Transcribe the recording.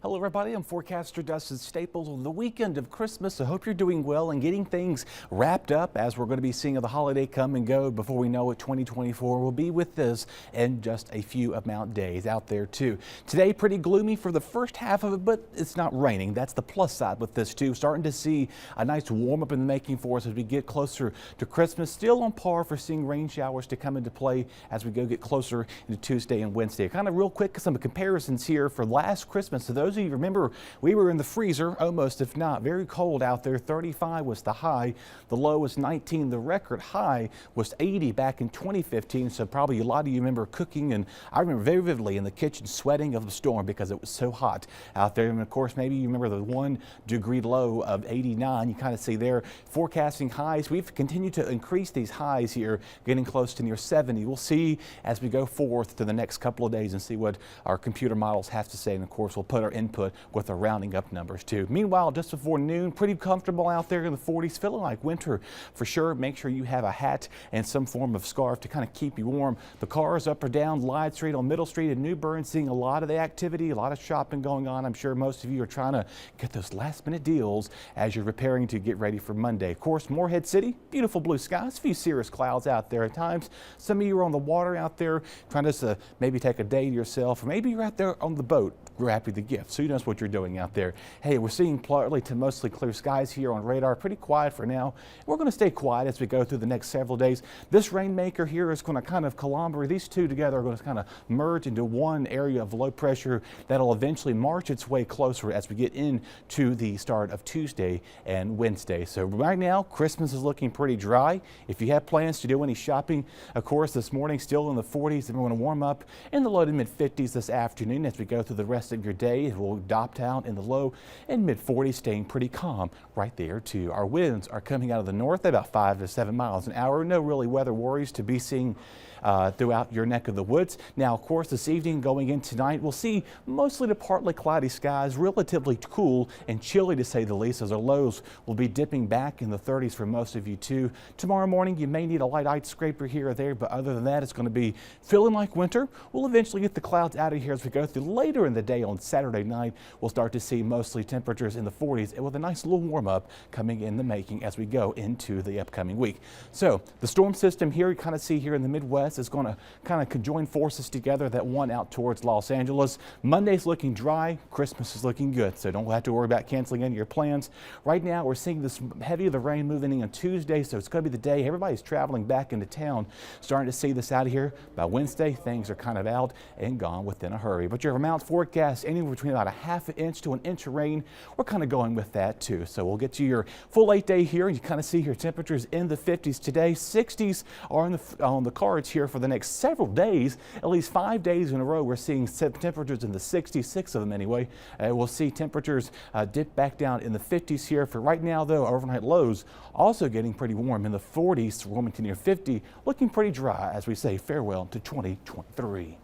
Hello everybody, I'm forecaster Dustin Staples on the weekend of Christmas. I hope you're doing well and getting things wrapped up as we're going to be seeing the holiday come and go. Before we know it, 2024 will be with us in just a few amount days out there too. Today pretty gloomy for the first half of it, but it's not raining. That's the plus side with this too. Starting to see a nice warm up in the making for us as we get closer to Christmas. Still on par for seeing rain showers to come into play as we get closer into Tuesday and Wednesday. Kind of real quick, some comparisons here for last Christmas. So those of you remember, we were in the freezer almost, if not very cold out there. 35 was the high, the low was 19. The record high was 80 back in 2015. So probably a lot of you remember cooking, and I remember very vividly in the kitchen sweating of the storm because it was so hot out there. And of course, maybe you remember the 1 degree low of 89. You kind of see there forecasting highs. We've continued to increase these highs here, getting close to near 70. We'll see as we go forth to the next couple of days and see what our computer models have to say. And of course, we'll put our input with the rounding up numbers too. Meanwhile, just before noon, pretty comfortable out there in the 40s, feeling like winter for sure. Make sure you have a hat and some form of scarf to kind of keep you warm. The cars up or down Lyde Street on Middle Street in New Bern, seeing a lot of the activity, a lot of shopping going on. I'm sure most of you are trying to get those last minute deals as you're preparing to get ready for Monday. Of course, Morehead City, beautiful blue skies, a few cirrus clouds out there at times. Some of you are on the water out there trying to maybe take a day to yourself, or maybe you're out there on the boat wrapping the gift. So you know what you're doing out there. Hey, we're seeing partly to mostly clear skies here on radar. Pretty quiet for now. We're going to stay quiet as we go through the next several days. This rainmaker here is going to kind of columbate. These two together are going to kind of merge into one area of low pressure that'll eventually march its way closer as we get into the start of Tuesday and Wednesday. So right now, Christmas is looking pretty dry. If you have plans to do any shopping, of course, this morning still in the 40s, and we're going to warm up in the low to mid 50s this afternoon as we go through the rest of your day. It will adopt out in the low and mid 40s, staying pretty calm right there too. Our winds are coming out of the north at about 5 to 7 miles an hour. No really weather worries to be seen throughout your neck of the woods. Now, of course, this evening going in tonight, we'll see mostly to partly cloudy skies, relatively cool and chilly to say the least, as our lows will be dipping back in the 30s for most of you too. Tomorrow morning, you may need a light ice scraper here or there, but other than that, it's going to be feeling like winter. We'll eventually get the clouds out of here as we go through. Later in the day on Saturday night, we'll start to see mostly temperatures in the 40s and with a nice little warm up coming in the making as we go into the upcoming week. So the storm system here, you kind of see here in the Midwest, is going to kind of conjoin forces together, that one out towards Los Angeles. Monday's looking dry. Christmas is looking good, so don't have to worry about canceling any of your plans. Right now, we're seeing this heavy of the rain moving in on Tuesday, so it's going to be the day everybody's traveling back into town. Starting to see this out of here. By Wednesday, things are kind of out and gone within a hurry. But your amounts forecast anywhere between about a half an inch to an inch of rain. We're kind of going with that too. So we'll get you your full 8-day here, and you kind of see here temperatures in the 50s today. 60s are on the cards here for the next several days. At least 5 days in a row, we're seeing temperatures in the 60s, 6 of them anyway. We'll see temperatures dip back down in the 50s here. For right now, though, overnight lows also getting pretty warm in the 40s, warming to near 50, looking pretty dry as we say farewell to 2023.